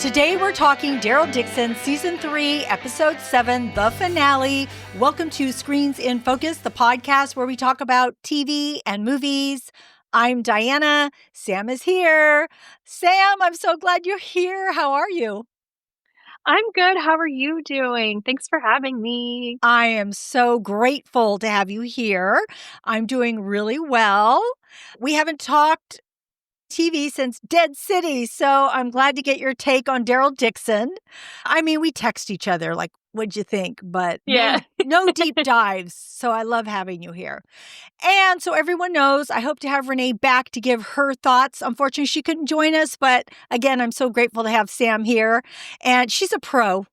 Today we're talking Daryl Dixon, Season 3, Episode 7, the finale. Welcome to Screens in Focus, the podcast where we talk about TV and movies. I'm Diana. Sam is here. Sam, I'm so glad you're here. How are you? I'm good. How are you doing? Thanks for having me. I am so grateful to have you here. I'm doing really well. We haven't talked TV since Dead City, so I'm glad to get your take on Daryl Dixon. I mean, we text each other like, what'd you think? But Yeah. no deep dives, so I love having you here. And so everyone knows, I hope to have Renee back to give her thoughts. Unfortunately, she couldn't join us, but again, I'm so grateful to have Sam here. And she's a pro.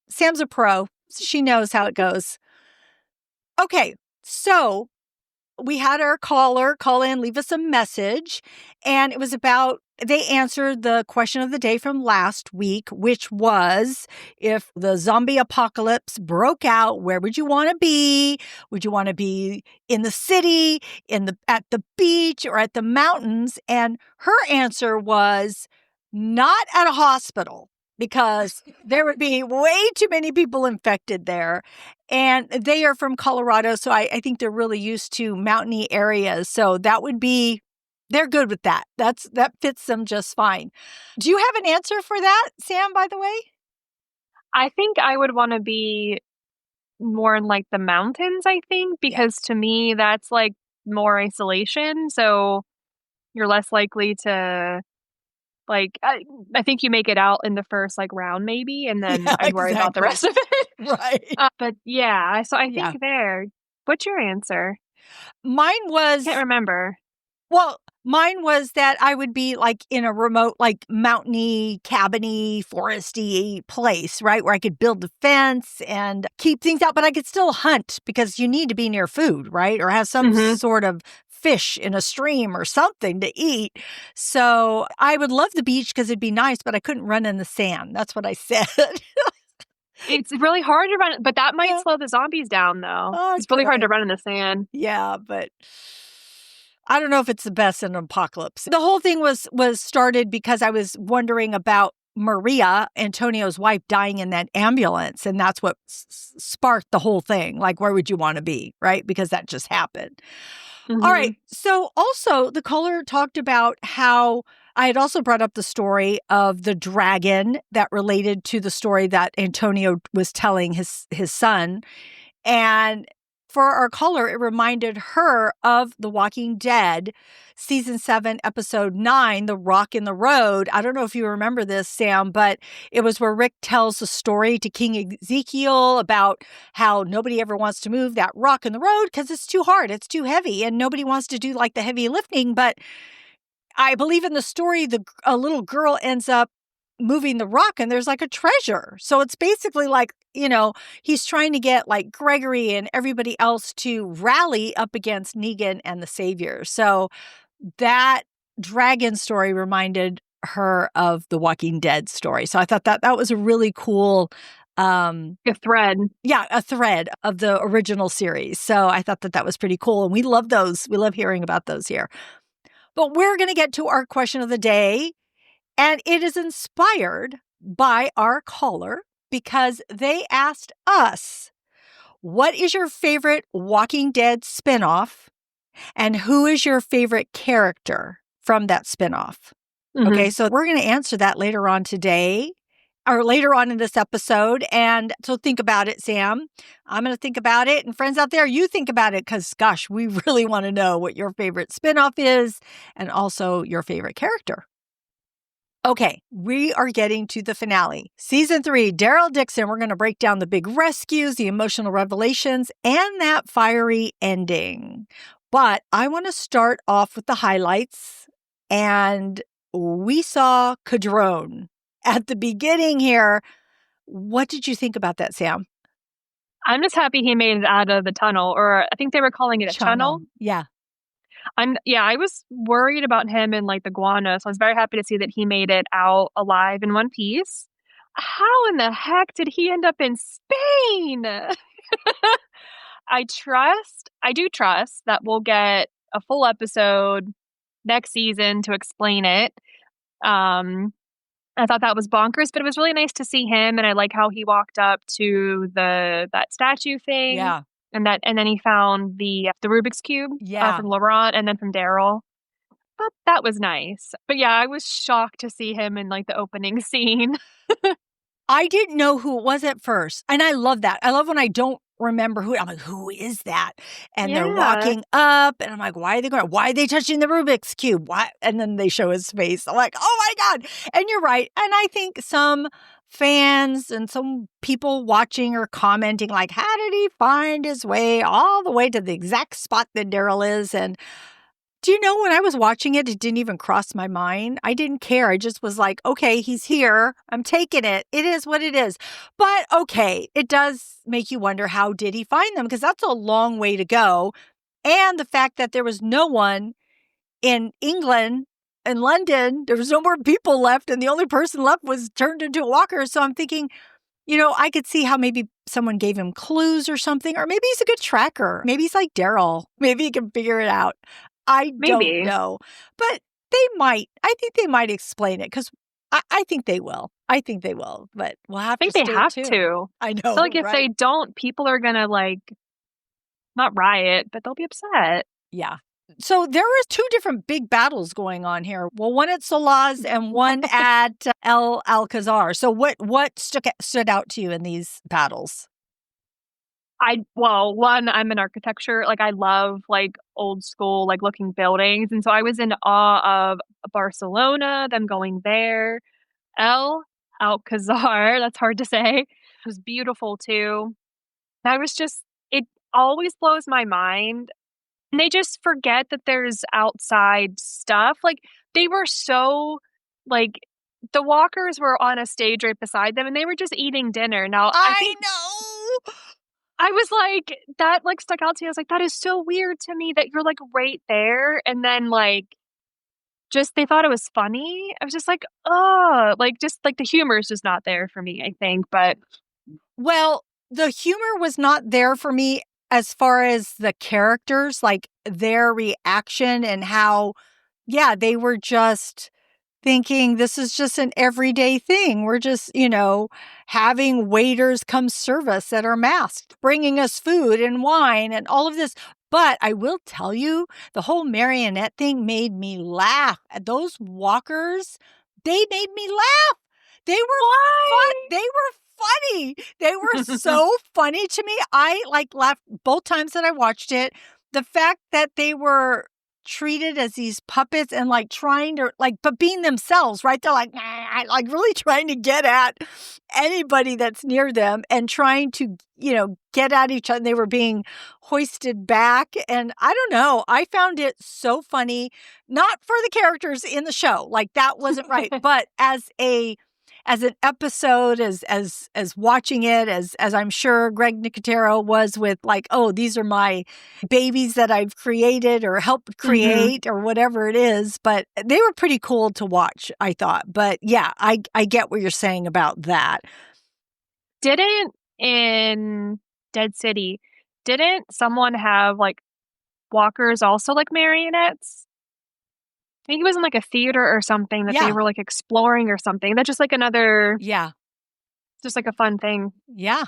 Sam's a pro. She knows how it goes. Okay, so we had our caller call in, leave us a message, and it was about, they answered the question of the day from last week, which was, if the zombie apocalypse broke out, where would you want to be? Would you want to be in the city, at the beach, or at the mountains? And her answer was not at a hospital, because there would be way too many people infected there. And they are from Colorado, so I think they're really used to mountainy areas. So that would be, they're good with that. That fits them just fine. Do you have an answer for that, Sam, by the way? I think I would want to be more in like the mountains, I think, because to me that's like more isolation. So you're less likely to I think you make it out in the first like round maybe, and then Yeah, I'd worry about the rest exactly. of it. Right. But yeah, so I Yeah. think there. What's your answer? Mine was, Can't remember. well, mine was that I would be like in a remote, like mountainy, cabiny, foresty place, right? Where I could build a fence and keep things out, but I could still hunt because you need to be near food, right? Or have some sort of fish in a stream or something to eat. So I would love the beach because it'd be nice, but I couldn't run in the sand. That's what I said. It's really hard to run, but that might Yeah. slow the zombies down though. Oh, It's really hard to good. run in the sand. Yeah, but I don't know if it's the best in an apocalypse. The whole thing was started because I was wondering about Maria, Antonio's wife, dying in that ambulance. And that's what sparked the whole thing. Like, where would you want to be, right? Because that just happened. All right. So also the caller talked about how I had also brought up the story of the dragon that related to the story that Antonio was telling his son. And for our caller, it reminded her of The Walking Dead, Season 7, Episode 9, The Rock in the Road. I don't know if you remember this, Sam, but it was where Rick tells the story to King Ezekiel about how nobody ever wants to move that rock in the road because it's too hard, it's too heavy, and nobody wants to do like the heavy lifting. But I believe in the story, a little girl ends up moving the rock and there's like a treasure. So it's basically like, he's trying to get like Gregory and everybody else to rally up against Negan and the Savior. So that dragon story reminded her of the Walking Dead story. So I thought that was a really cool a thread. Yeah, a thread of the original series. So I thought that was pretty cool. And we love those. We love hearing about those here. But we're going to get to our question of the day. And it is inspired by our caller because they asked us, what is your favorite Walking Dead spinoff? And who is your favorite character from that spinoff? Okay, so we're going to answer that later on today or later on in this episode. And so think about it, Sam. I'm going to think about it. And friends out there, you think about it because, gosh, we really want to know what your favorite spinoff is and also your favorite character. Okay, we are getting to the finale. Season 3, Daryl Dixon. We're going to break down the big rescues, the emotional revelations, and that fiery ending. But I want to start off with the highlights. And we saw Cadrone at the beginning here. What did you think about that, Sam? I'm just happy he made it out of the tunnel, or I think they were calling it a tunnel. Yeah. I was worried about him and like the guano, so I was very happy to see that he made it out alive in one piece. How in the heck did he end up in Spain? I do trust that we'll get a full episode next season to explain it. I thought that was bonkers, but it was really nice to see him, and I like how he walked up to that statue thing, Yeah. and then he found the Rubik's Cube, Yeah. from Laurent and then from Daryl. But that was nice. But yeah, I was shocked to see him in, like, the opening scene. I didn't know who it was at first, and I love that. I love when I don't remember who I'm like, "Who is that?" And they're Yeah, walking up, and I'm like, why are they touching the Rubik's Cube? Why? And then they show his face. I'm like, "Oh my God." And you're right. And I think some fans and some people watching or commenting like, "How did he find his way all the way to the exact spot that Daryl is?" And do you know when I was watching it, it didn't even cross my mind. I didn't care. I just was like, okay, he's here. I'm taking it. It is what it is. But okay, it does make you wonder, how did he find them? Because that's a long way to go. And the fact that there was no one in England and London, there was no more people left, and the only person left was turned into a walker. So I'm thinking, I could see how maybe someone gave him clues or something, or maybe he's a good tracker. Maybe he's like Daryl. Maybe he can figure it out. I don't maybe. know, but they might. I think they might explain it because I think they will. I think they will, but we'll have I to think they stay have tuned. to. I I feel know, like if right? they don't, people are gonna, like, not riot, but they'll be upset. Yeah. So there was two different big battles going on here. Well, one at Solaz and one at El Alcazar. So what stood out to you in these battles? Well, one, I'm in architecture, like, I love, like, old school, like, looking buildings, and so I was in awe of Barcelona, them going there. El Alcazar, that's hard to say, it was beautiful too. I was just it always blows my mind, and they just forget that there's outside stuff, like, they were so like, the walkers were on a stage right beside them, and they were just eating dinner. Now, I I think know. I was like that, like, stuck out to me. I was like, "That is so weird to me that you're, like, right there," and then, like, just they thought it was funny. I was just like, oh, like, just, like, the humor is just not there for me, I think, but Well, the humor was not there for me as far as the characters, like their reaction and how, yeah, they were just thinking this is just an everyday thing. We're just, having waiters come serve us that are masked, bringing us food and wine and all of this. But I will tell you, the whole marionette thing made me laugh. Those walkers, they made me laugh. They were fun. why? They were funny. They were so funny to me. I like laughed both times that I watched it. The fact that they were treated as these puppets and like trying to but being themselves, right? They're like, "Nah," like really trying to get at anybody that's near them and trying to, get at each other. They were being hoisted back. And I don't know. I found it so funny, not for the characters in the show. Like that wasn't right. But as an episode, as watching it, as I'm sure Greg Nicotero was with like, oh, these are my babies that I've created or helped Mhm. create or whatever it is. But they were pretty cool to watch, I thought. But yeah, I get what you're saying about that. Didn't in Dead City, didn't someone have, like, walkers also like marionettes? I think it was in, like, a theater or something that they Yeah. were, like, exploring or something. That's just, like, another Yeah. just, like, a fun thing. Yeah.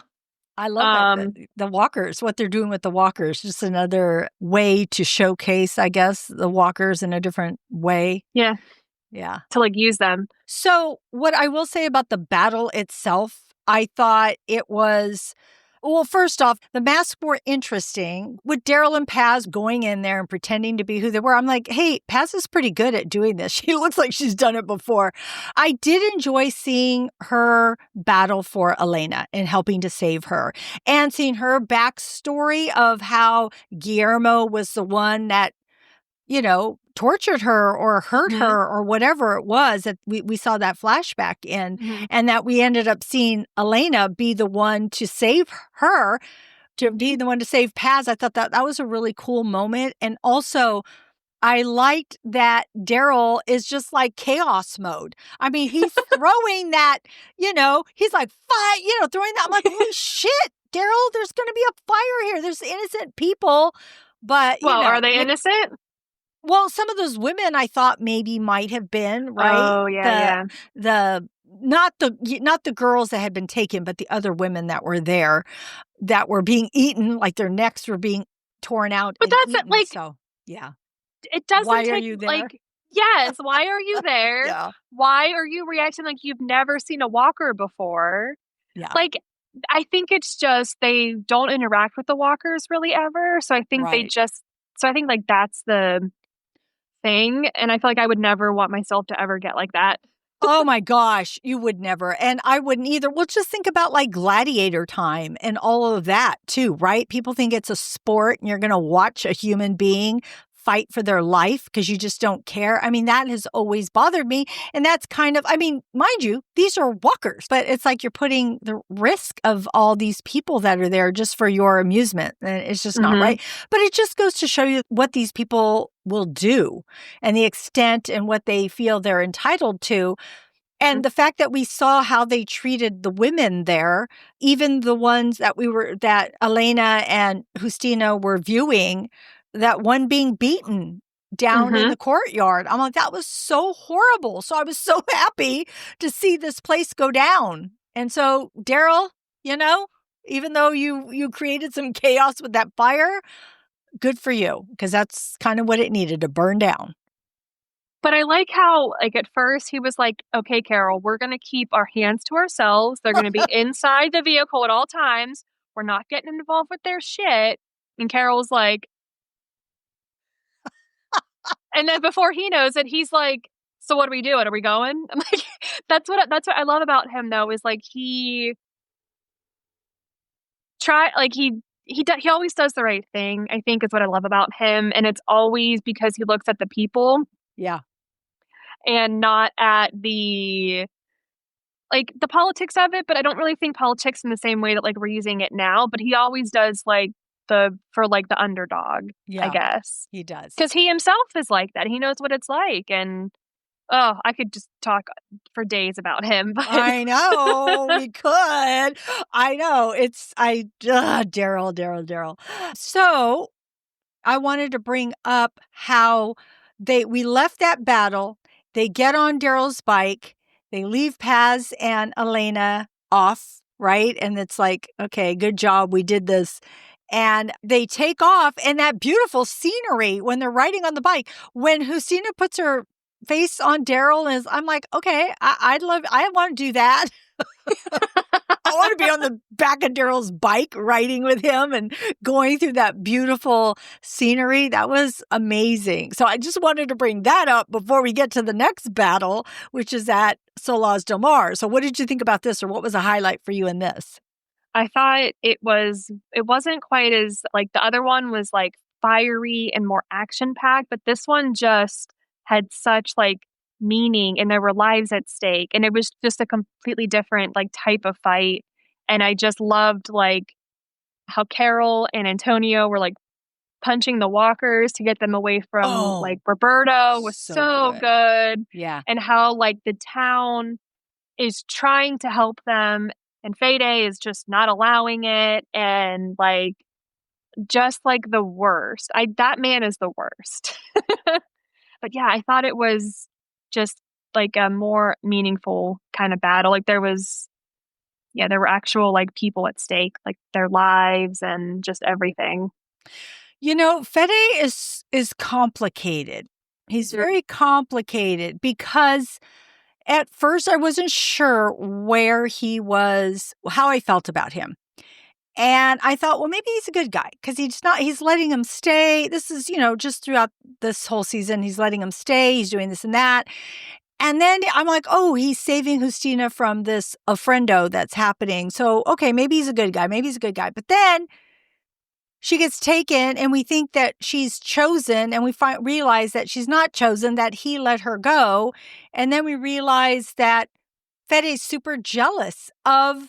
I love it. Um, The walkers, what they're doing with the walkers, just another way to showcase, I guess, the walkers in a different way. yeah, Yeah. to, like, use them. So, what I will say about the battle itself, I thought it was, well, first off, the masks were interesting. With Daryl and Paz going in there and pretending to be who they were, I'm like, hey, Paz is pretty good at doing this. She looks like she's done it before. I did enjoy seeing her battle for Elena and helping to save her and seeing her backstory of how Guillermo was the one that tortured her or hurt Mhm, her or whatever it was that we saw that flashback in, mhm. and that we ended up seeing Elena be the one to save her, to be the one to save Paz. I thought that was a really cool moment. And also, I liked that Daryl is just like chaos mode. I mean, he's throwing that, he's like, fight, throwing that. I'm like, holy shit, Daryl, there's going to be a fire here. There's innocent people. But, Well, are they innocent? well, some of those women I thought maybe might have been, right? Oh, yeah, The yeah. the not the girls that had been taken, but the other women that were there that were being eaten, like their necks were being torn out But and that's eaten. like, So, yeah. it doesn't Why are take, you there? like, yes, why are you there? Yeah. Why are you reacting like you've never seen a walker before? Yeah. Like, I think it's just they don't interact with the walkers really ever, so I think Right. like, that's the thing, and I feel like I would never want myself to ever get like that. Oh my gosh, you would never. And I wouldn't either. Well, just think about like gladiator time and all of that too, right? People think it's a sport and you're going to watch a human being fight for their life because you just don't care. I mean, that has always bothered me. And that's kind of, I mean, mind you, these are walkers, but it's like you're putting the risk of all these people that are there just for your amusement. And it's just not right. But it just goes to show you what these people will do and the extent and what they feel they're entitled to. And the fact that we saw how they treated the women there, even the ones that Elena and Justina were viewing, that one being beaten down in the courtyard. I'm like, that was so horrible. So I was so happy to see this place go down. And so, Daryl, even though you created some chaos with that fire, good for you, because that's kind of what it needed to burn down. But I like how, like, at first he was like, "Okay, Carol, we're gonna keep our hands to ourselves. They're gonna be inside the vehicle at all times. We're not getting involved with their shit." And Carol's like, and then before he knows it, he's like, "So what are we doing? Are we going?" I'm like, that's what I love about him though, is like he he always does the right thing, I think is what I love about him, and it's always because he looks at the people. Yeah. And not at the politics of it, but I don't really think politics in the same way that, like, we're using it now, but he always does, like, the underdog, I guess. He does. Because he himself is like that. He knows what it's like, and, oh, I could just talk for days about him, but I know, we could. I know. Daryl. So, I wanted to bring up how we left that battle. They get on Daryl's bike. They leave Paaz and Elena off, right? And it's like, okay, good job. We did this. And they take off, and that beautiful scenery when they're riding on the bike, when Justina puts her face on Daryl, I'm like, okay, I want to do that. I want to be on the back of Daryl's bike riding with him and going through that beautiful scenery. That was amazing. So I just wanted to bring that up before we get to the next battle, which is at Solaz del Mar. So what did you think about this, or what was a highlight for you in this? I thought it wasn't quite as, like, the other one was, like, fiery and more action-packed, but this one just had such, like, meaning, and there were lives at stake, and it was just a completely different, like, type of fight, and I just loved, like, how Carol and Antonio were, like, punching the walkers to get them away from, like, Roberto was so good. Yeah. And how, like, the town is trying to help them, and Fede is just not allowing it, and, like, just, like, the worst. That man is the worst. But, yeah, I thought it was just, like, a more meaningful kind of battle. Like, there were actual, like, people at stake, like, their lives and just everything. Fede is complicated. He's very complicated because at first I wasn't sure where he was, how I felt about him. And I thought, well, maybe he's a good guy because he's letting him stay. This is, just throughout this whole season, he's letting him stay. He's doing this and that. And then I'm like, oh, he's saving Justina from this ofrendo that's happening. So, okay, maybe he's a good guy. Maybe he's a good guy. But then she gets taken and we think that she's chosen, and we realize that she's not chosen, that he let her go. And then we realize that Fede's super jealous of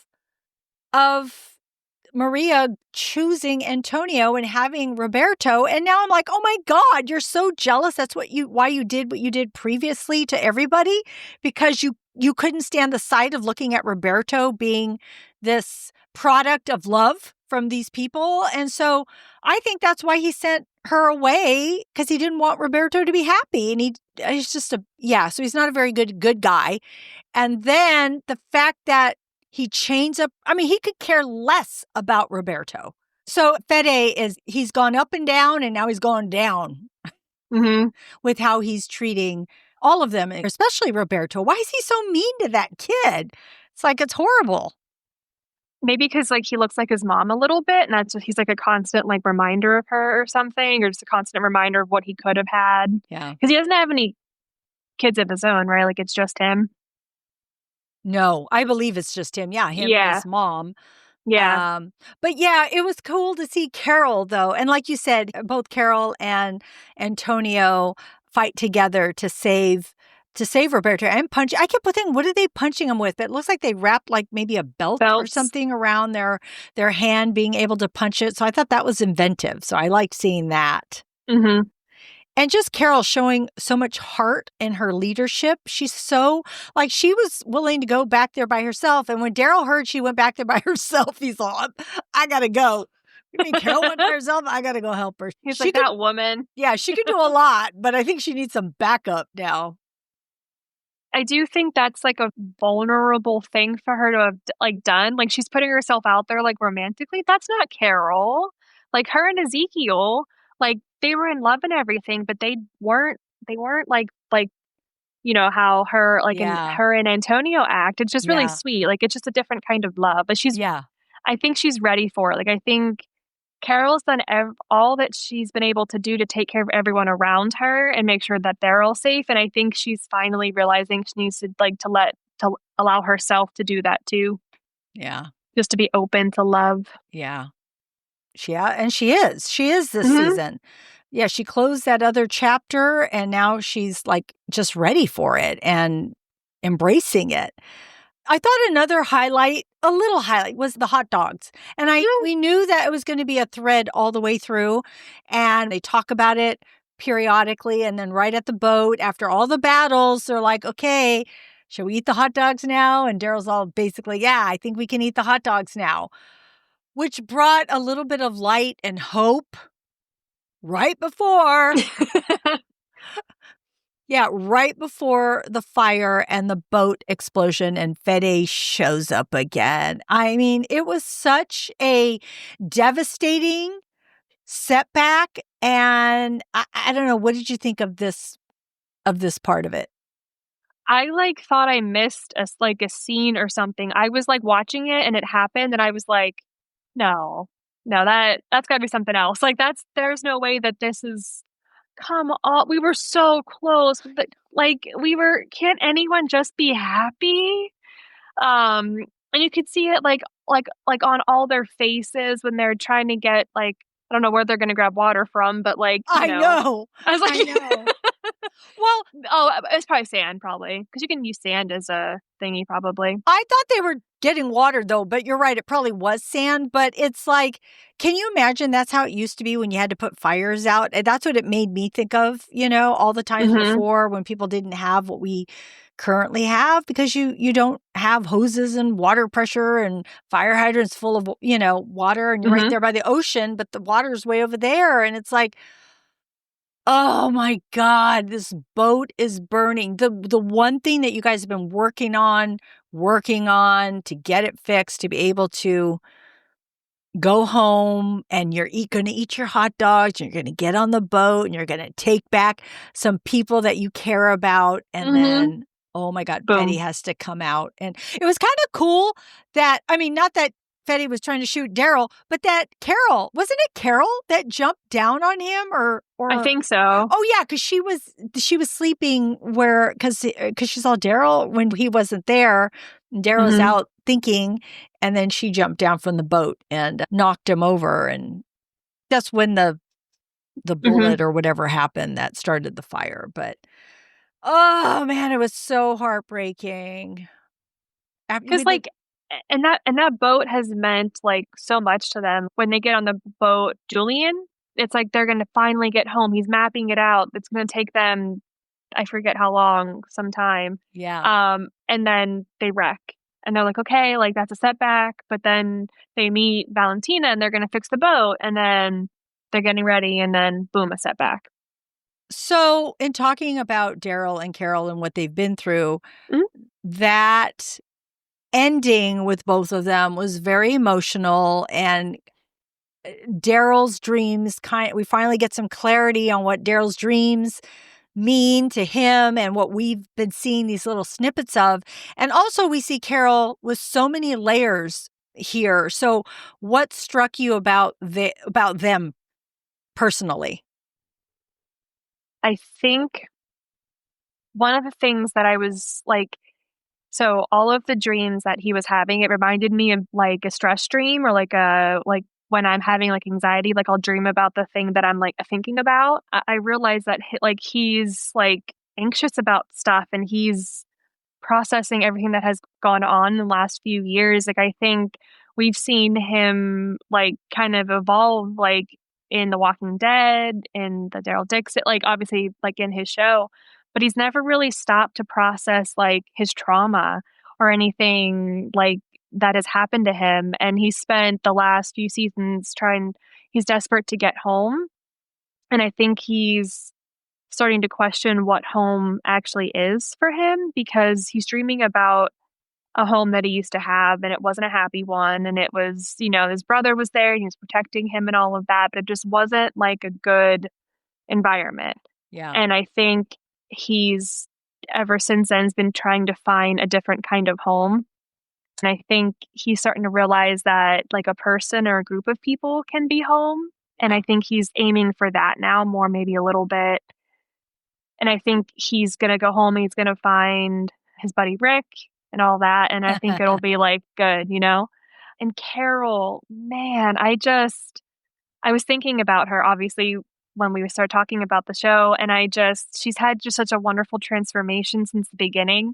Maria choosing Antonio and having Roberto. And now I'm like, oh my God, you're so jealous. That's why you did what you did previously to everybody, because you couldn't stand the sight of looking at Roberto being this product of love from these people. And so I think that's why he sent her away, because he didn't want Roberto to be happy. And he's just so he's not a very good guy. And then the fact that he chains up, I mean, he could care less about Roberto. So Fede he's gone up and down, and now he's gone down with how he's treating all of them, especially Roberto. Why is he so mean to that kid? It's like, it's horrible. Maybe because like he looks like his mom a little bit, and that's he's like a constant like reminder of her or something, or just a constant reminder of what he could have had. Yeah. Because he doesn't have any kids of his own, right? Like it's just him. No, I believe it's just him. Yeah, him and his mom. Yeah. But yeah, it was cool to see Carol, though. And like you said, both Carol and Antonio fight together to save Roberto and punch. I kept thinking, what are they punching him with? It looks like they wrapped like maybe a belt or something around their hand, being able to punch it. So I thought that was inventive. So I liked seeing that. Mm-hmm. And just Carol showing so much heart in her leadership. She's so, like, she was willing to go back there by herself. And when Daryl heard she went back there by herself, he's all, I got to go. You mean Carol went by herself? I got to go help her. He's like, that woman. Yeah, she could do a lot, but I think she needs some backup now. I do think that's like a vulnerable thing for her to have like done. Like she's putting herself out there like romantically. That's not Carol. Like her and Ezekiel, like they were in love and everything, but they weren't like you know how her like her and Antonio act. It's just really sweet. Like it's just a different kind of love. But I think she's ready for it. Like I think Carol's done all that she's been able to do to take care of everyone around her and make sure that they're all safe. And I think she's finally realizing she needs to to allow herself to do that too. Yeah. Just to be open to love. Yeah. And she is this season. Yeah. She closed that other chapter, and now she's like just ready for it and embracing it. I thought another a little highlight was the hot dogs. And we knew that it was going to be a thread all the way through. And they talk about it periodically. And then right at the boat, after all the battles, they're like, okay, should we eat the hot dogs now? And Daryl's all basically, yeah, I think we can eat the hot dogs now, which brought a little bit of light and hope right before. Yeah, right before the fire and the boat explosion, and Fede shows up again. I mean, it was such a devastating setback. And I don't know, what did you think of this part of it? I like thought I missed a scene or something. I was like watching it and it happened, and I was like, no, that's gotta be something else. Like there's no way that this is. Come on, we were so close. Can't anyone just be happy? And you could see it like on all their faces when they're trying to get like, I don't know where they're going to grab water from, but like, I know. I was like, I know. Well, it's probably sand, probably, because you can use sand as a thingy, probably. I thought they were getting water though, but you're right. It probably was sand, but it's like, can you imagine that's how it used to be when you had to put fires out? And that's what it made me think of, all the times before when people didn't have what we currently have, because you don't have hoses and water pressure and fire hydrants full of, water, and you're right there by the ocean, but the water's way over there. And it's like, oh my God, this boat is burning. The one thing that you guys have been working on to get it fixed, to be able to go home, and you're going to eat your hot dogs, and you're going to get on the boat, and you're going to take back some people that you care about. And then, oh my God, Boom. Fede has to come out. And it was kind of cool that, I mean, not that Fede was trying to shoot Daryl, but that wasn't it Carol that jumped down on him, or I think so. Oh yeah, because she was sleeping because she saw Daryl when he wasn't there. Daryl's out thinking, and then she jumped down from the boat and knocked him over, and that's when the bullet or whatever happened that started the fire. But oh man, it was so heartbreaking. Because and that boat has meant like so much to them. When they get on the boat, Julian, it's like they're going to finally get home. He's mapping it out. It's going to take them, I forget how long, some time. Yeah. And then they wreck. And they're like, okay, like that's a setback. But then they meet Valentina and they're going to fix the boat. And then they're getting ready. And then boom, a setback. So, in talking about Daryl and Carol and what they've been through, Mhm. that ending with both of them was very emotional. And Daryl's dreams we finally get some clarity on what Daryl's dreams mean to him and what we've been seeing these little snippets of. And also we see Carol with so many layers here. So what struck you about them personally? I think one of the things that I was like, so all of the dreams that he was having, it reminded me of like a stress dream or like when I'm having like anxiety, like I'll dream about the thing that I'm like thinking about. I realized that like he's like anxious about stuff and he's processing everything that has gone on in the last few years. Like I think we've seen him like kind of evolve like in The Walking Dead, in the Daryl Dixon, like obviously like in his show, but he's never really stopped to process like his trauma or anything like that has happened to him. And he spent the last few seasons he's desperate to get home. And I think he's starting to question what home actually is for him because he's dreaming about a home that he used to have and it wasn't a happy one and it was, his brother was there, he was protecting him and all of that, but it just wasn't like a good environment. Yeah. And I think he's ever since then has been trying to find a different kind of home. And I think he's starting to realize that like a person or a group of people can be home. And I think he's aiming for that now more, maybe a little bit. And I think he's gonna go home and he's gonna find his buddy Rick and all that, and I think it'll be, like, good, you know? And Carol, man, I was thinking about her, obviously, when we started talking about the show, and she's had just such a wonderful transformation since the beginning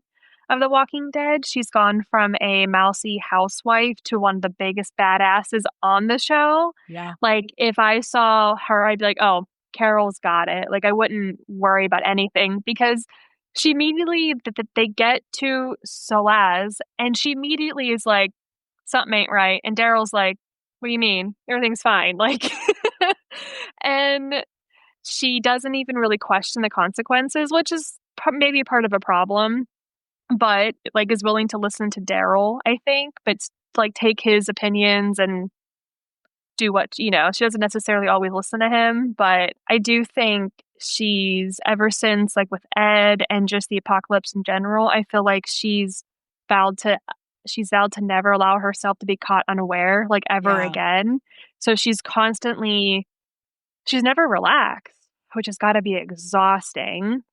of The Walking Dead. She's gone from a mousy housewife to one of the biggest badasses on the show. Yeah. Like, if I saw her, I'd be like, "Oh, Carol's got it." Like, I wouldn't worry about anything because she immediately they get to Solaz, and she immediately is like, "Something ain't right," and Daryl's like, "What do you mean? Everything's fine." Like, and she doesn't even really question the consequences, which is maybe part of a problem, but, like, is willing to listen to Daryl, I think, but like, take his opinions and do what she doesn't necessarily always listen to him, but I do think she's ever since, like, with Ed and just the apocalypse in general, I feel like vowed to she's vowed to never allow herself to be caught unaware, like, ever Yeah. again. So she's never relaxed, which has gotta be exhausting,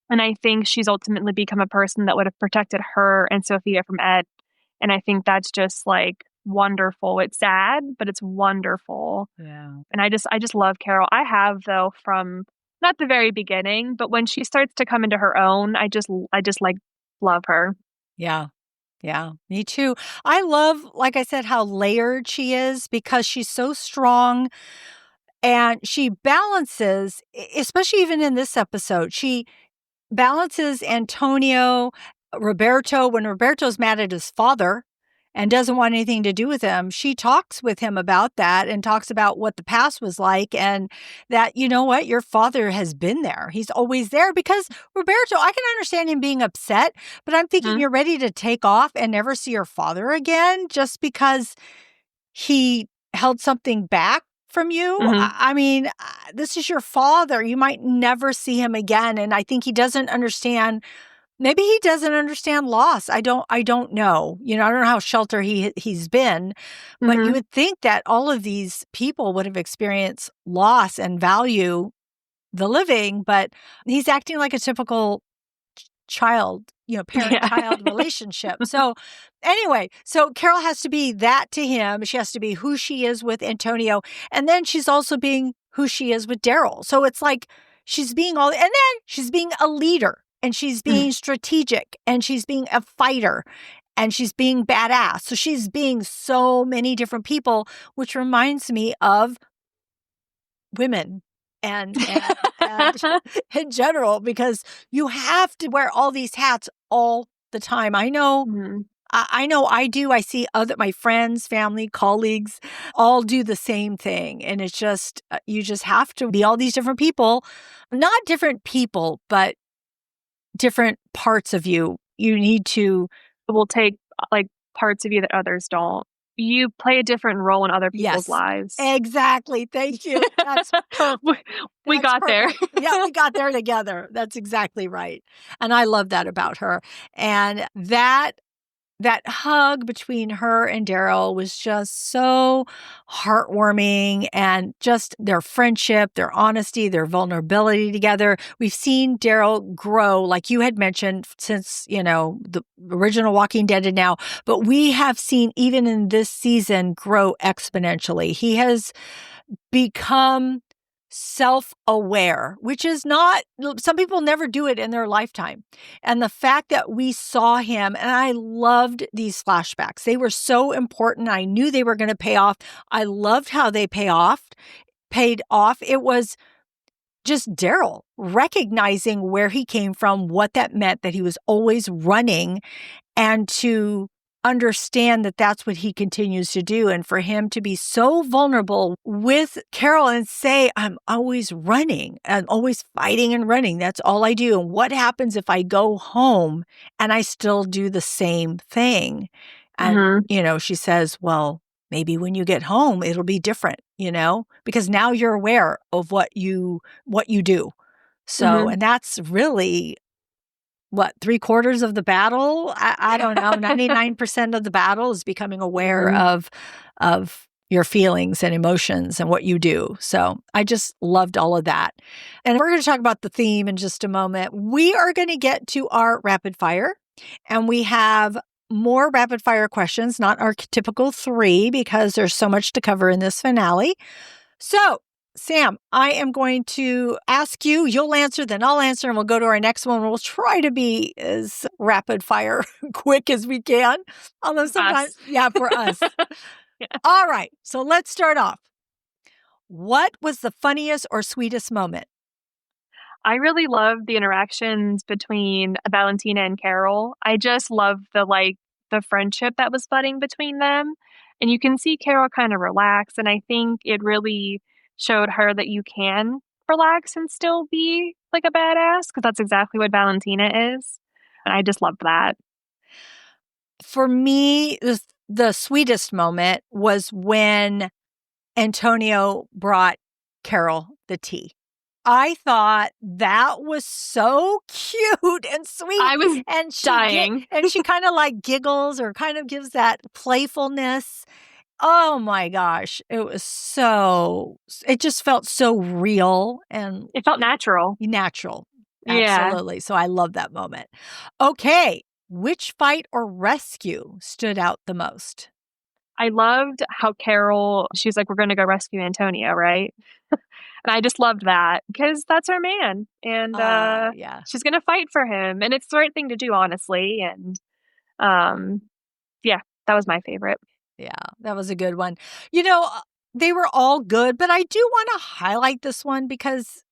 and I think she's ultimately become a person that would have protected her and Sophia from Ed, and I think that's just, like, wonderful. It's sad, but it's wonderful, Yeah. and I just love Carol. I have, though, from not the very beginning, but when she starts to come into her own, I just, like, love her. Yeah. Yeah, me too. I love, like I said, how layered she is because she's so strong and she balances, especially even in this episode, she balances Antonio, Roberto. When Roberto's mad at his father and doesn't want anything to do with him, she talks with him about that and talks about what the past was like and that, you know what, your father has been there. He's always there because Roberto, I can understand him being upset, but I'm thinking Mhm, you're ready to take off and never see your father again just because he held something back from you. mhm, I mean, this is your father. You might never see him again. And I think he doesn't understand. Maybe he doesn't understand loss. I don't know. I don't know how sheltered he's been, but you mhm. would think that all of these people would have experienced loss and value the living, but he's acting like a typical child, Yeah. parent-child relationship. So anyway, so Carol has to be that to him. She has to be who she is with Antonio. And then she's also being who she is with Daryl. So it's like she's being all, and then she's being a leader and she's being strategic and she's being a fighter and she's being badass. So she's being so many different people, which reminds me of women and in general, because you have to wear all these hats all the time. I know Mhm. I know I do. I see my friends, family, colleagues all do the same thing. And it's just, you just have to be all these different people, not different people, but different parts of you. You need to, Will take like parts of you that others don't. You play a different role in other people's yes, lives. exactly. Thank you. That's perfect. We That's got there. perfect. Yeah, we got there together. That's exactly right. And I love that about her. And that hug between her and Daryl was just so heartwarming, and just their friendship, their honesty, their vulnerability together. We've seen Daryl grow, like you had mentioned, since, the original Walking Dead and now, but we have seen even in this season grow exponentially. He has become self-aware, which is not, some people never do it in their lifetime. And the fact that we saw him, and I loved these flashbacks. They were so important. I knew they were going to pay off. I loved how they paid off. It was just Daryl recognizing where he came from, what that meant, that he was always running, and to understand that that's what he continues to do. And for him to be so vulnerable with Carol and say, I'm always running, I'm always fighting and running. That's all I do. And what happens if I go home and I still do the same thing? And, she says, well, maybe when you get home, it'll be different, because now you're aware of what you do. So, and that's really what, 3/4 of the battle? I don't know. 99% of the battle is becoming aware of your feelings and emotions and what you do. So I just loved all of that. And we're going to talk about the theme in just a moment. We are going to get to our rapid fire, and we have more rapid fire questions, not our typical 3, because there's so much to cover in this finale. So, Sam, I am going to ask you, you'll answer, then I'll answer, and we'll go to our next one. We'll try to be as rapid fire quick as we can. Although sometimes, for us. Yeah. All right. So let's start off. What was the funniest or sweetest moment? I really love the interactions between Valentina and Carol. I just love the friendship that was budding between them. And you can see Carol kind of relax. And I think it really showed her that you can relax and still be like a badass, because that's exactly what Valentina is. And I just loved that. For me, the sweetest moment was when Antonio brought Carol the tea. I thought that was so cute and sweet. I was and dying. And she kind of like giggles or kind of gives that playfulness. Oh my gosh. It just felt so real and It felt natural. natural. Yeah. Absolutely. So I love that moment. Okay. Which fight or rescue stood out the most? I loved how Carol, she's like, we're going to go rescue Antonio, right? And I just loved that because that's her man. And Yeah. she's going to fight for him. And it's the right thing to do, honestly. And yeah, that was my favorite. Yeah, that was a good one. They were all good, but I do want to highlight this one because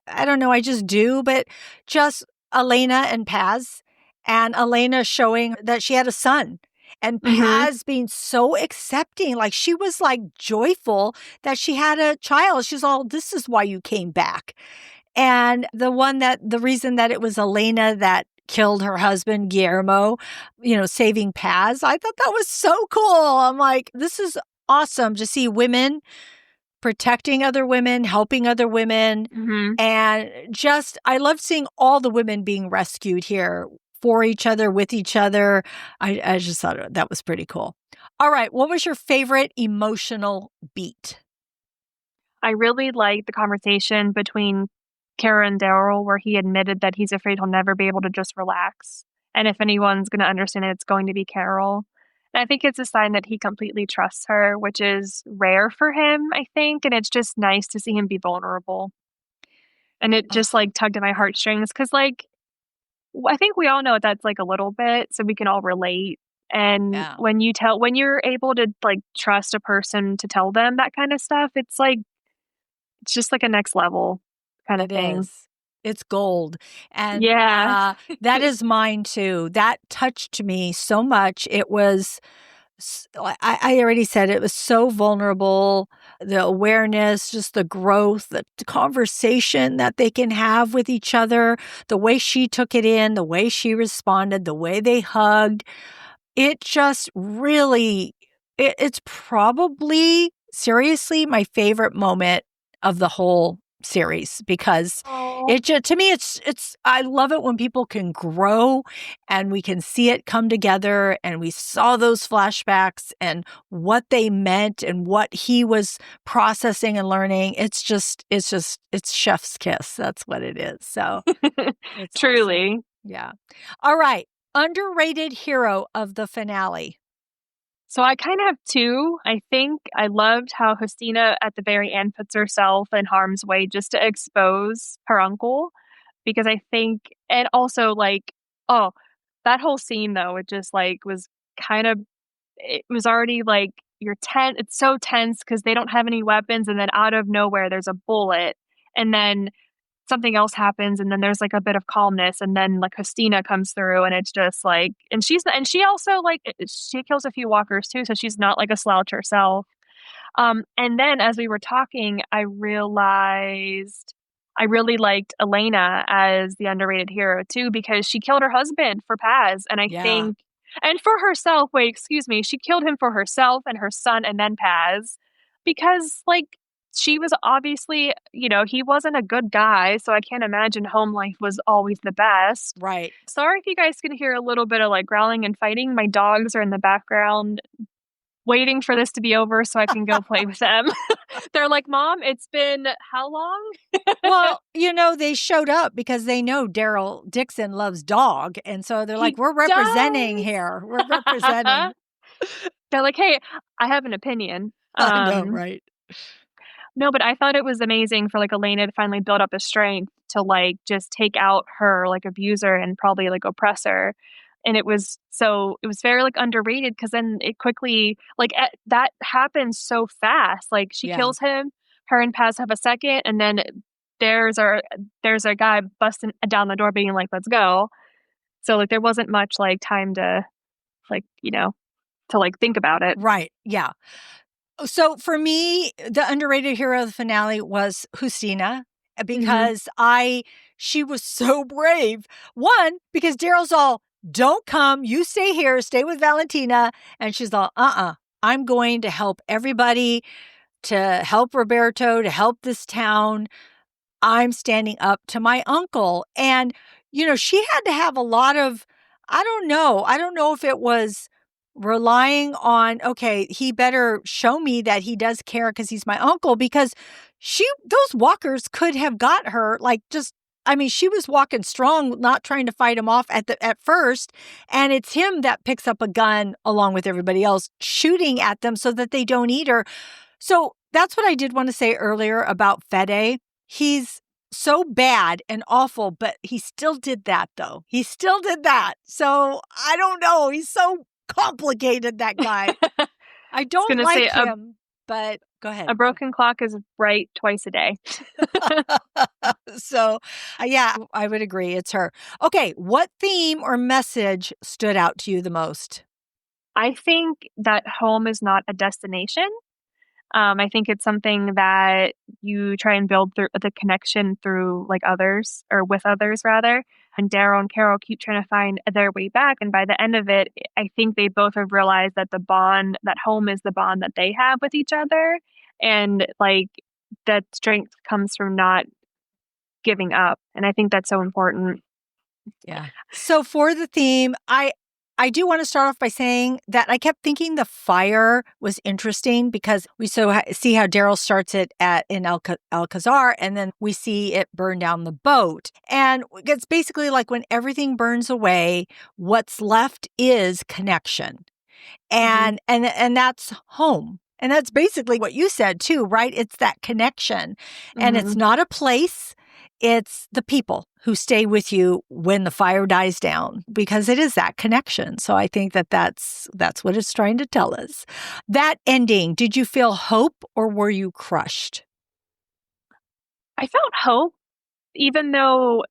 I don't know, I just do, but just Elena and Paaz, and Elena showing that she had a son, and Paaz being so accepting. Like, she was like joyful that she had a child. She's all, this is why you came back. And the reason that it was Elena that killed her husband, Guillermo, saving Paaz, I thought that was so cool. I'm like, this is awesome to see women protecting other women, helping other women. And just, I love seeing all the women being rescued here for each other, with each other. I just thought that was pretty cool. All right. What was your favorite emotional beat? I really liked the conversation between Kara and Daryl, where he admitted that he's afraid he'll never be able to just relax. And if anyone's going to understand it, it's going to be Carol. And I think it's a sign that he completely trusts her, which is rare for him, I think. And it's just nice to see him be vulnerable. And it just like tugged at my heartstrings because, like, I think we all know that's like a little bit, so we can all relate. And when you're able to like trust a person to tell them that kind of stuff, it's like, it's just like a next level kind of thing. It's gold. And Yeah. that is mine too. That touched me so much. It was, I already said it was so vulnerable. The awareness, just the growth, the conversation that they can have with each other, the way she took it in, the way she responded, the way they hugged. It just really, it's probably seriously my favorite moment of the whole series because Oh. it just, to me, I love it when people can grow and we can see it come together and we saw those flashbacks and what they meant and what he was processing and learning. It's chef's kiss. That's what it is. So it's awesome. Truly. Yeah. All right. Underrated hero of the finale. So I kind of have two. I think I loved how Justina at the very end puts herself in harm's way just to expose her uncle because I think and also like oh, that whole scene though, it just like was kind of it was already like you're it's so tense because they don't have any weapons and then out of nowhere there's a bullet and then something else happens and then there's like a bit of calmness and then like Christina comes through and it's just like and she also like she kills a few walkers too, so she's not like a slouch herself. And then as we were talking, I realized I really liked Elena as the underrated hero too, because she killed her husband for Paz. And I Yeah. think, and for herself, wait, excuse me, she killed him for herself and her son and then Paz because, like, she was obviously, he wasn't a good guy. So I can't imagine home life was always the best. Right. Sorry if you guys can hear a little bit of like growling and fighting. My dogs are in the background waiting for this to be over so I can go play with them. They're like, "Mom, it's been how long?" Well, they showed up because they know Daryl Dixon loves dog. And so they're like, He we're representing does. here. We're representing. They're like, "Hey, I have an opinion." I know, right? No, but I thought it was amazing for, like, Elena to finally build up a strength to, like, just take out her, like, abuser and probably, like, oppressor, and it was very, like, underrated because then it quickly like, that happens so fast, like, she Yeah. kills him, her and Paz have a second, and then there's our there's a guy busting down the door being like, "Let's go." So, like, there wasn't much, like, time to, like, to, like, think about it. Right. Yeah. So for me, the underrated hero of the finale was Justina Mhm. because she was so brave. One, because Daryl's all, don't come, you stay here, stay with Valentina. And she's all, I'm going to help everybody, to help Roberto, to help this town. I'm standing up to my uncle. And, she had to have a lot of, I don't know. I don't know if it was relying on, okay, he better show me that he does care because he's my uncle, because those walkers could have got her like just, I mean, she was walking strong, not trying to fight him off at first. And it's him that picks up a gun along with everybody else, shooting at them so that they don't eat her. So that's what I did want to say earlier about Fede. He's so bad and awful, but he still did that, though. He still did that. So I don't know. He's so complicated, that guy. I I was don't gonna say like him, but go ahead. a broken clock is right twice a day. So, yeah, I would agree. It's her. Okay. What theme or message stood out to you the most? I think that home is not a destination. I think it's something that you try and build through the connection through like others or with others rather. And Daryl and Carol keep trying to find their way back. And by the end of it, I think they both have realized that the bond, that home is the bond that they have with each other. And like that strength comes from not giving up. And I think that's so important. Yeah. So for the theme, I do want to start off by saying that I kept thinking the fire was interesting because we see how Daryl starts it in Alcazar, and then we see it burn down the boat. And it's basically like when everything burns away, what's left is connection. Hmm. And that's home. And that's basically what you said too, right? It's that connection. And it's Hmm. not a place, it's the people who stay with you when the fire dies down, because it is that connection. So I think that's what it's trying to tell us. That ending, did you feel hope or were you crushed? I felt hope. even though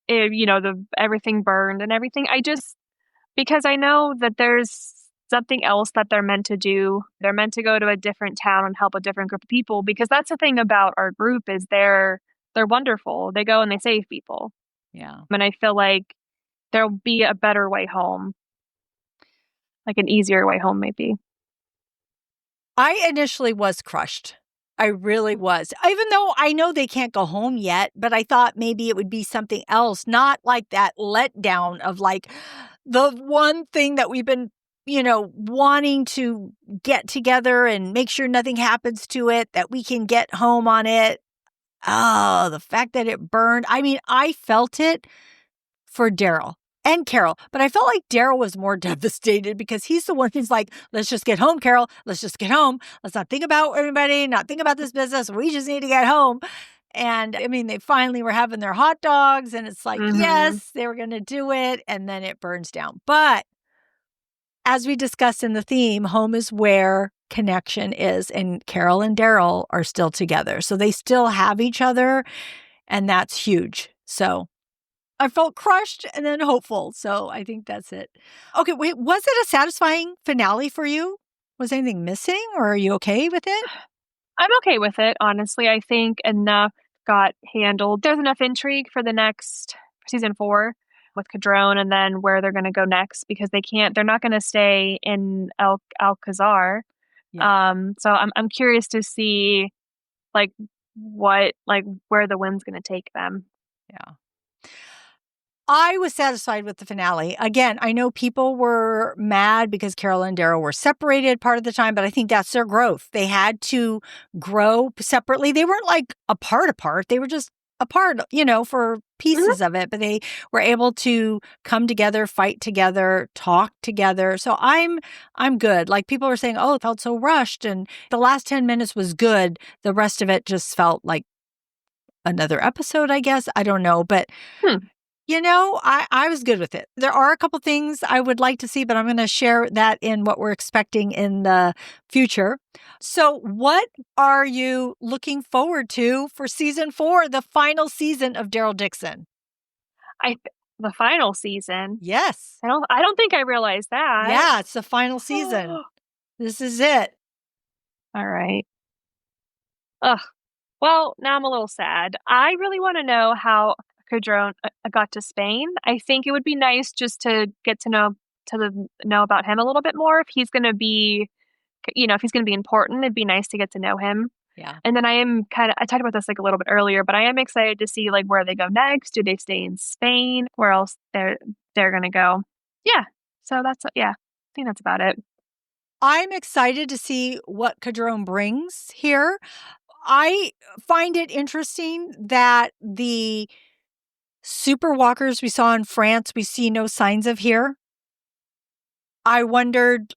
everything burned and everything, because I know that there's something else that they're meant to do. They're meant to go to a different town and help a different group of people, because that's the thing about our group is they're wonderful. They go and they save people. Yeah. And I feel like there'll be a better way home, like an easier way home, maybe. I initially was crushed. I really was. Even though I know they can't go home yet, but I thought maybe it would be something else, not like that letdown of like the one thing that we've been, wanting to get together and make sure nothing happens to it, that we can get home on it. Oh, the fact that it burned. I mean, I felt it for Daryl and Carol, but I felt like Daryl was more devastated because he's the one who's like, let's just get home, Carol. Let's just get home. Let's not think about everybody, not think about this business. We just need to get home. And I mean, they finally were having their hot dogs and it's like, Mm-hmm. yes, they were going to do it. And then it burns down. But as we discussed in the theme, home is where connection is. And Carol and Daryl are still together. So they still have each other. And that's huge. So I felt crushed and then hopeful. So I think that's it. Okay, wait, was it a satisfying finale for you? Was anything missing or are you okay with it? I'm okay with it, honestly. I think enough got handled. There's enough intrigue for the next season 4 with Cadrone and then where they're going to go next, because they're not going to stay in Alcazar. Yeah. So I'm curious to see like where the wind's going to take them. Yeah. I was satisfied with the finale. Again, I know people were mad because Carol and Daryl were separated part of the time, but I think that's their growth. They had to grow separately. They weren't like apart. They were just apart, for Mhm. pieces of it, but they were able to come together, fight together, talk together. So I'm good. Like people were saying, oh, it felt so rushed. And the last 10 minutes was good. The rest of it just felt like another episode, I guess. I don't know. But Hmm. I was good with it. There are a couple things I would like to see, but I'm going to share that in what we're expecting in the future. So what are you looking forward to for season 4, the final season of Daryl Dixon? The final season. Yes. I don't think I realized that. Yeah, it's the final season. This is it. All right. Ugh. Well, now I'm a little sad. I really want to know how Cadrone got to Spain. I think it would be nice just to get to know about him a little bit more. If he's going to be, if he's going to be important, it'd be nice to get to know him. Yeah. And then I talked about this like a little bit earlier, but I am excited to see like where they go next. Do they stay in Spain? Where else they're going to go? Yeah. So I think that's about it. I'm excited to see what Cadrone brings here. I find it interesting that the super walkers we saw in France, we see no signs of here. I wondered,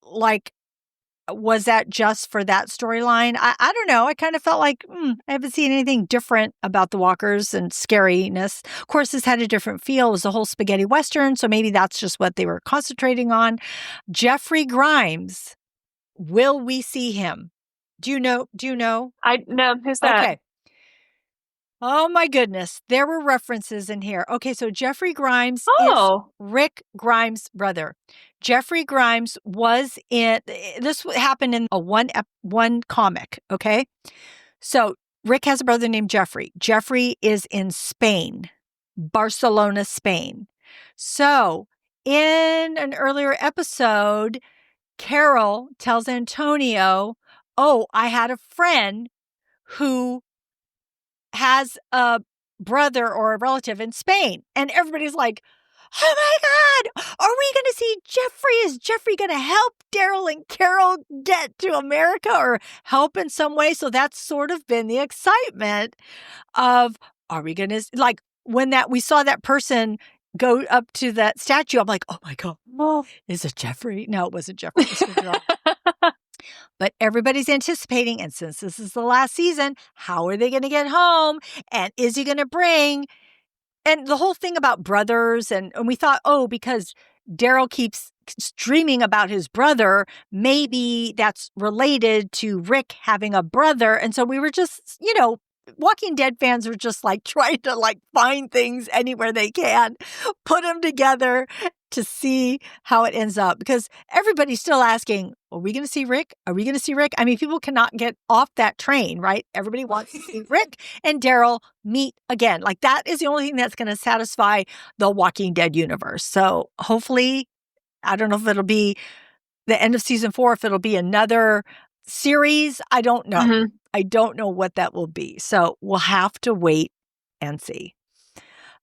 was that just for that storyline? I don't know. I kind of felt like I haven't seen anything different about the walkers and scariness. Of course, this had a different feel. It was a whole spaghetti western, so maybe that's just what they were concentrating on. Jeffrey Grimes, will we see him? Do you know? I no, who's that? Okay. Oh my goodness. There were references in here. Okay, so Jeffrey Grimes is Oh. Rick Grimes' brother. Jeffrey Grimes was in this happened in a one comic, okay? So Rick has a brother named Jeffrey. Jeffrey is in Spain, Barcelona, Spain. So in an earlier episode, Carol tells Antonio, "Oh, I had a friend who has a brother or a relative in Spain." And everybody's like, oh my God, are we going to see Jeffrey? Is Jeffrey going to help Daryl and Carol get to America or help in some way? So that's sort of been the excitement of, are we going to, like, when we saw that person go up to that statue, I'm like, oh my God, is it Jeffrey? No, it wasn't Jeffrey. It was Daryl. But everybody's anticipating, and since this is the last season, how are they going to get home? And is he going to bring? And the whole thing about brothers, and we thought, because Daryl keeps dreaming about his brother, maybe that's related to Rick having a brother. And so we were just, Walking Dead fans are just like trying to like find things anywhere they can, put them together to see how it ends up. Because everybody's still asking, are we going to see Rick? Are we going to see Rick? I mean, people cannot get off that train, right? Everybody wants to see Rick and Daryl meet again. Like that is the only thing that's going to satisfy the Walking Dead universe. So hopefully, I don't know if it'll be the end of season 4, if it'll be another series. I don't know. Mhm. I don't know what that will be. So we'll have to wait and see.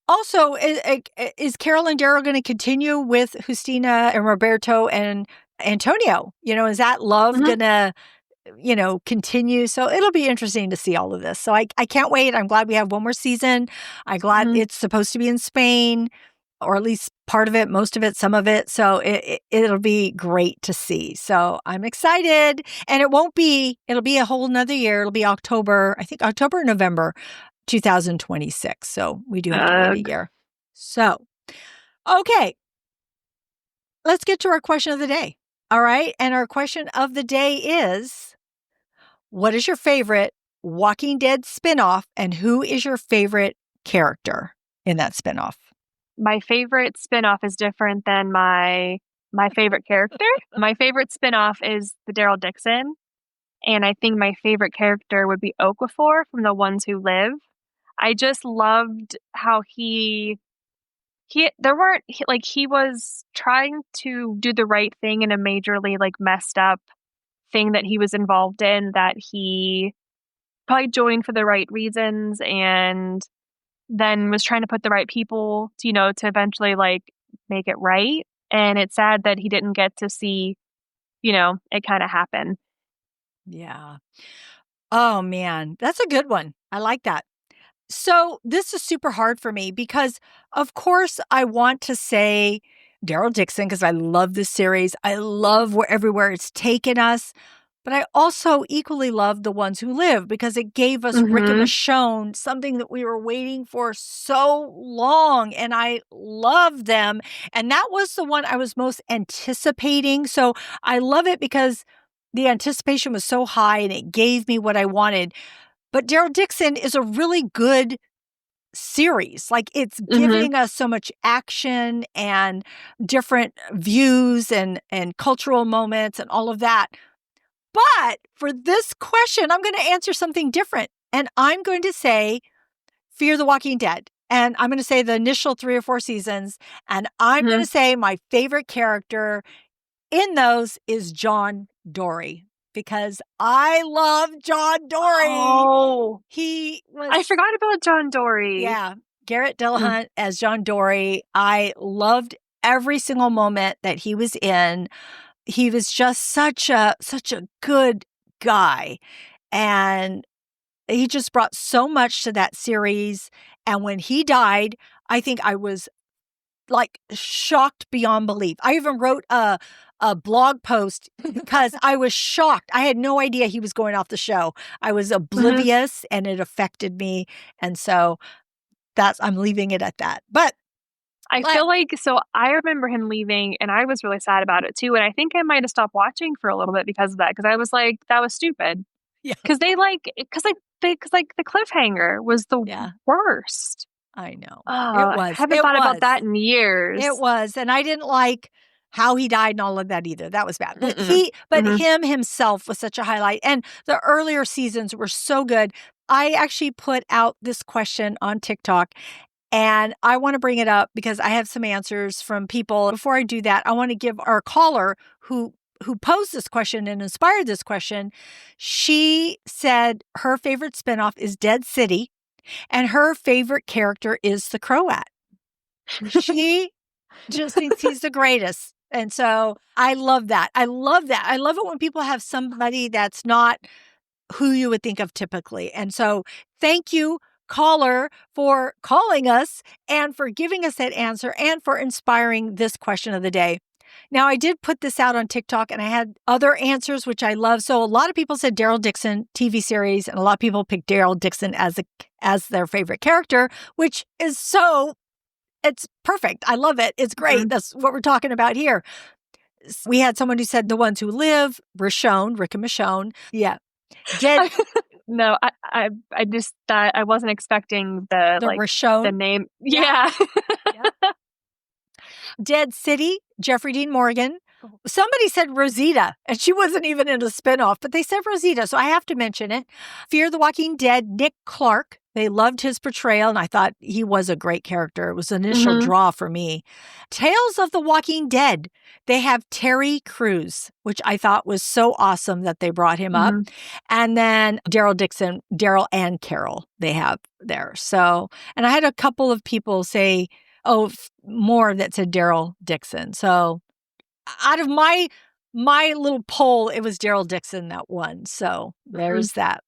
Also, is Carol and Daryl going to continue with Justina and Roberto and Antonio? You know, is that love Mhm. going to, you know, continue? So it'll be interesting to see all of this. So I can't wait. I'm glad we have one more season. I'm glad Mhm. it's supposed to be in Spain, or at least part of it, most of it, some of it. So it'll be great to see. So I'm excited. And it'll be a whole nother year. It'll be October, I think October, November 2026. So we do have to wait a Ugh. year. So, okay, let's get to our question of the day. All right. And our question of the day is, what is your favorite Walking Dead spinoff, and who is your favorite character in that spinoff? My favorite spinoff is different than my favorite character. My favorite spinoff is the Daryl Dixon, and I think my favorite character would be Okafor from The Ones Who Live. I just loved how he was trying to do the right thing in a majorly like messed up thing that he was involved in, that he probably joined for the right reasons, and then was trying to put the right people to, to eventually like make it right. And it's sad that he didn't get to see, it kind of happen. Yeah. Oh, man. That's a good one. I like that. So this is super hard for me because, of course, I want to say Daryl Dixon because I love this series. I love everywhere it's taken us. But I also equally love The Ones Who Live because it gave us Rick and Mhm. Michonne, something that we were waiting for so long. And I love them. And that was the one I was most anticipating. So I love it because the anticipation was so high and it gave me what I wanted. But Daryl Dixon is a really good series. Like it's Mhm. giving us so much action and different views and cultural moments and all of that. But for this question, I'm going to answer something different. And I'm going to say Fear the Walking Dead. And I'm going to say the initial 3 or 4 seasons. And I'm going Mhm. to say my favorite character in those is John Dory because I love John Dory. Oh, He was, I forgot about John Dory. yeah, Garrett Mm. Dillahunt as John Dory. I loved every single moment that he was in. He was just such a good guy, and he just brought so much to that series. And when he died, I think I was like shocked beyond belief. I even wrote a blog post because I was shocked. I had no idea he was going off the show. I was Mhm. oblivious and it affected me. And so I'm leaving it at that. But I feel like I remember him leaving, and I was really sad about it too, and I think I might have stopped watching for a little bit because of that, because I was like, "That was stupid." yeah, Because the cliffhanger was the yeah, worst. I know. Oh, It I was. haven't It thought about was. that in It years. was. And I didn't like how he died and all of that either. That was bad. But Mm-mm. Mhm. him himself was such a highlight. And the earlier seasons were so good. I actually put out this question on TikTok and I want to bring it up because I have some answers from people. Before I do that, I want to give our caller who posed this question and inspired this question. She said her favorite spinoff is Dead City and her favorite character is the Croat. She just thinks he's the greatest. And so I love that. I love that. I love it when people have somebody that's not who you would think of typically. And so thank you, caller, for calling us and for giving us that answer and for inspiring this question of the day. Now, I did put this out on TikTok and I had other answers, which I love. So a lot of people said Daryl Dixon TV series, and a lot of people picked Daryl Dixon as their favorite character, which is it's perfect. I love it. It's great. Mhm. That's what we're talking about here. We had someone who said The Ones Who Live, Rick and Michonne. Yeah. Dead No, I just thought I wasn't expecting the The like the Rashone. name. Yeah. Yeah. Dead City, Jeffrey Dean Morgan. Somebody said Rosita, and she wasn't even in a spinoff, but they said Rosita, so I have to mention it. Fear the Walking Dead, Nick Clark. They loved his portrayal, and I thought he was a great character. It was an initial draw for me. Tales of the Walking Dead. They have Terry Crews, which I thought was so awesome that they brought him up. And then Daryl Dixon, Daryl and Carol, they have there. So, and I had a couple of people say, more that said Daryl Dixon. So out of my little poll, it was Daryl Dixon that won. So there's that.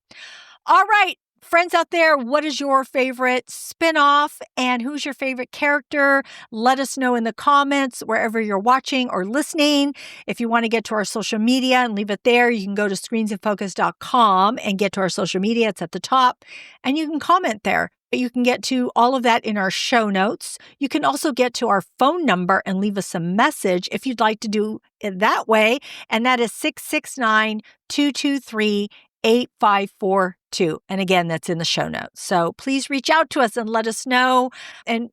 All right, friends out there, what is your favorite spinoff and who's your favorite character? Let us know in the comments wherever you're watching or listening. If you want to get to our social media and leave it there, you can go to screensinfocus.com and get to our social media. It's at the top, and you can comment there. You can get to all of that in our show notes. You can also get to our phone number and leave us a message if you'd like to do it that way. And that is 669-223-8542. And again, that's in the show notes. So please reach out to us and let us know. And,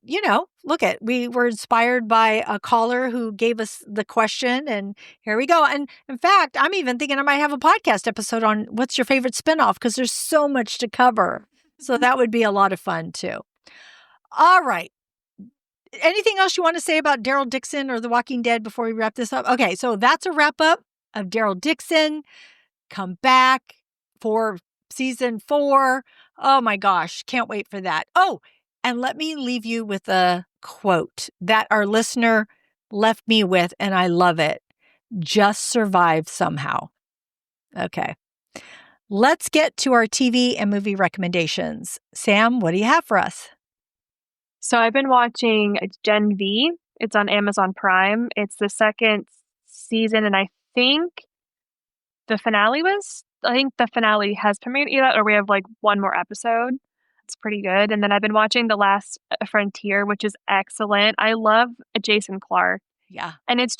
we were inspired by a caller who gave us the question, and here we go. And in fact, I'm even thinking I might have a podcast episode on what's your favorite spinoff, because there's so much to cover. So that would be a lot of fun, too. All right. Anything else you want to say about Daryl Dixon or The Walking Dead before we wrap this up? Okay, so that's a wrap up of Daryl Dixon. Come back for season 4. Oh my gosh, can't wait for that. Oh, and let me leave you with a quote that our listener left me with, and I love it. Just survive somehow. Okay. Let's get to our TV and movie recommendations. Sam, what do you have for us? So I've been watching Gen V. It's on Amazon Prime. It's the second season, and I think the finale has premiered yet, or we have like one more episode. It's pretty good. And then I've been watching The Last Frontier, which is excellent. I love Jason Clarke. Yeah. And it's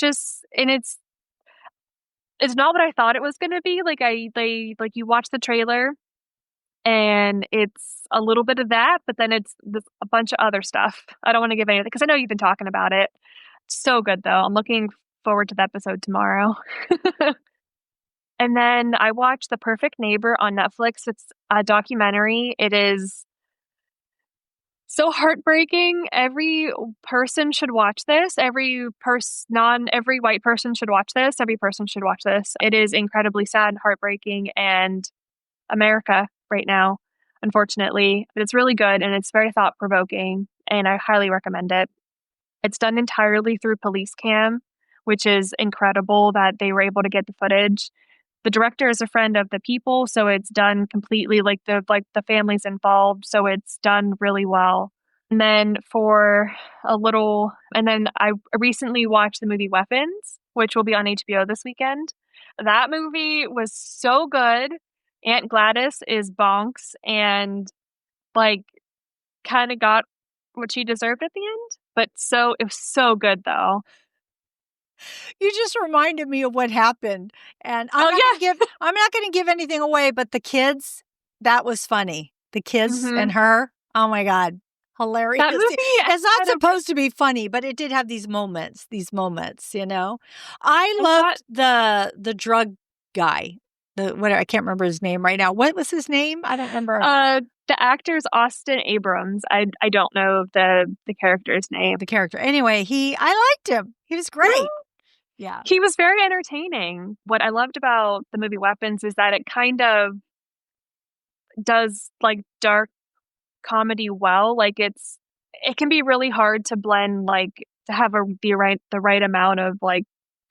not what I thought it was going to be. You watch the trailer and it's a little bit of that, but then it's a bunch of other stuff. I don't want to give anything because I know you've been talking about it. It's so good though. I'm looking forward to the episode tomorrow. And then I watched The Perfect Neighbor on Netflix. It's a documentary. It is so heartbreaking. Every person should watch this. Every white person should watch this. Every person should watch this. It is incredibly sad and heartbreaking, and America right now, unfortunately. But it's really good, and it's very thought-provoking, and I highly recommend it. It's done entirely through police cam, which is incredible that they were able to get the footage. The director is a friend of the people, so it's done completely the family's involved, so it's done really well. And then I recently watched the movie Weapons, which will be on HBO this weekend. That movie was so good. Aunt Gladys is bonks and kind of got what she deserved at the end, but it was so good though. You just reminded me of what happened, and I'm not going to give anything away. But the kids, that was funny. The kids and her, oh my god, hilarious! That movie, it's not supposed to be funny, but it did have these moments. I loved the drug guy. I can't remember his name right now. What was his name? I don't remember. The actor's Austin Abrams. I don't know the character's name. The character. Anyway, I liked him. He was great. Yeah. He was very entertaining. What I loved about the movie Weapons is that it kind of does dark comedy well. It can be really hard to blend to have the right amount of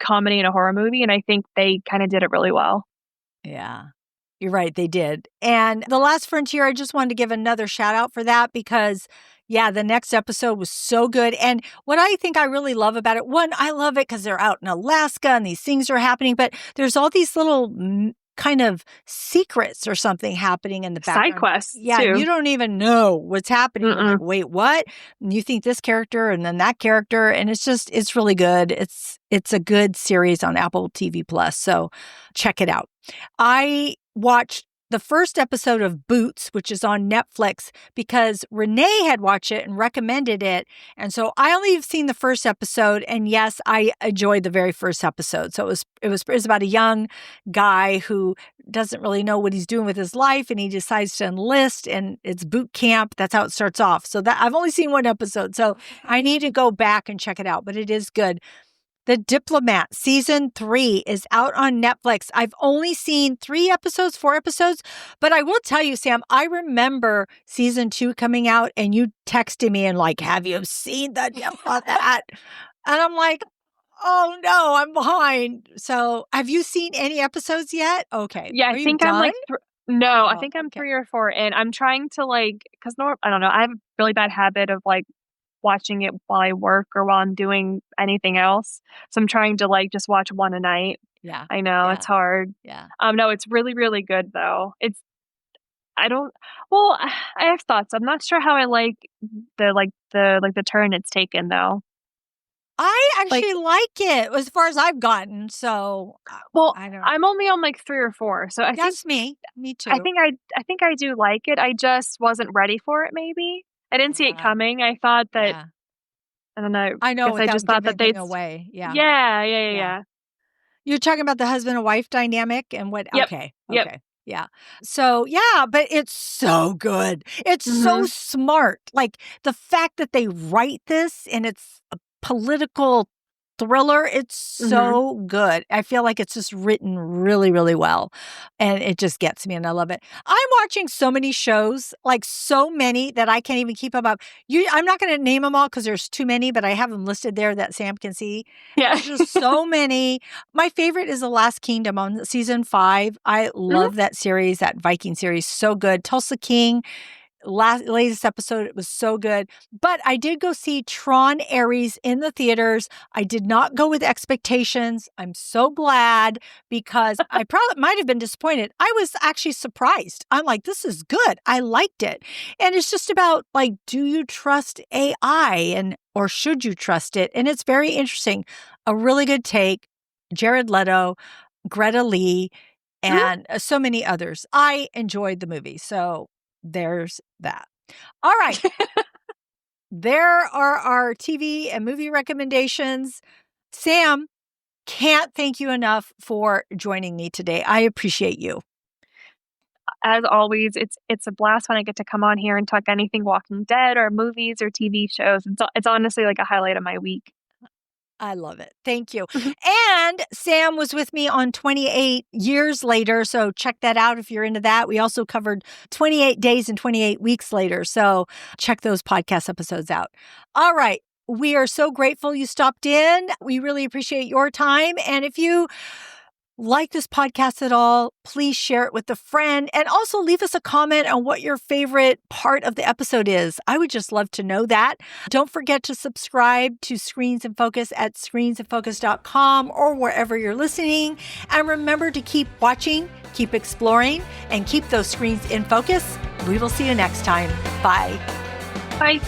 comedy in a horror movie, and I think they kind of did it really well. Yeah. You're right, they did. And The Last Frontier, I just wanted to give another shout out for that because, the next episode was so good. And what I think I really love about it, one, I love it because they're out in Alaska and these things are happening, but there's all these little kind of secrets or something happening in the background. Side quests, too. You don't even know what's happening. Like, wait, what? And you think this character and then that character, and it's really good. It's a good series on Apple TV Plus, so check it out. I watched the first episode of Boots, which is on Netflix, because Renee had watched it and recommended it. And so I only have seen the first episode. And yes, I enjoyed the very first episode. So it was about a young guy who doesn't really know what he's doing with his life, and he decides to enlist, and it's boot camp. That's how it starts off. So that I've only seen one episode. So I need to go back and check it out, but it is good. The Diplomat season 3 is out on Netflix. I've only seen 4 episodes, but I will tell you, Sam, I remember season 2 coming out and you texted me and like, have you seen that? And I'm like, oh no, I'm behind. So have you seen any episodes yet? Okay. Yeah, Are I you think done? I'm like, no, I Oh, think I'm okay. 3 or 4 in. I'm trying to like, cause I don't know, I have a really bad habit of like watching it while I work or while I'm doing anything else. So I'm trying to like just watch one a night. Yeah. I know Yeah. it's hard. Yeah. No, it's really, really good though. I don't, well, I have thoughts. I'm not sure how I like the turn it's taken though. I Like, actually like it as far as I've gotten. So well, I don't. I'm only on like 3 or 4. So That's me. Me too. I think I do like it. I just wasn't ready for it maybe. I didn't see it coming. I thought that Yeah. I don't know. I know, Guess I without just thought giving that anything they'd away. Yeah. yeah. Yeah. You're talking about the husband and wife dynamic and what? Yep. Okay. Yep. Okay. Yeah. So, yeah, but it's so good. It's so Mhm. smart. Like the fact that they write this and it's a political thriller, it's Mhm. so good. I feel like it's just written really, really well. And it just gets me and I love it. I'm watching so many shows, like so many that I can't even keep them up. I'm not going to name them all because there's too many, but I have them listed there that Sam can see. Yeah. There's just so many. My favorite is The Last Kingdom on season 5. I love that series, that Viking series. So good. Tulsa King, latest episode, it was so good. But I did go see Tron Ares in the theaters. I did not go with expectations. I'm so glad because I probably might have been disappointed. I was actually surprised. I'm like, this is good. I liked it. And it's just about like, do you trust AI or should you trust it? And it's very interesting. A really good take. Jared Leto, Greta Lee, and so many others. I enjoyed the movie. So there's that. All right. There are our TV and movie recommendations. Sam, can't thank you enough for joining me today. I appreciate you. As always, it's a blast when I get to come on here and talk anything Walking Dead or movies or TV shows. It's honestly like a highlight of my week. I love it. Thank you. Mhm. And Sam was with me on 28 Years Later. So check that out if you're into that. We also covered 28 Days and 28 Weeks Later. So check those podcast episodes out. All right. We are so grateful you stopped in. We really appreciate your time. And if you like this podcast at all, please share it with a friend and also leave us a comment on what your favorite part of the episode is. I would just love to know that. Don't forget to subscribe to Screens in Focus at screensinfocus.com or wherever you're listening. And remember to keep watching, keep exploring, and keep those screens in focus. We will see you next time. Bye. Bye.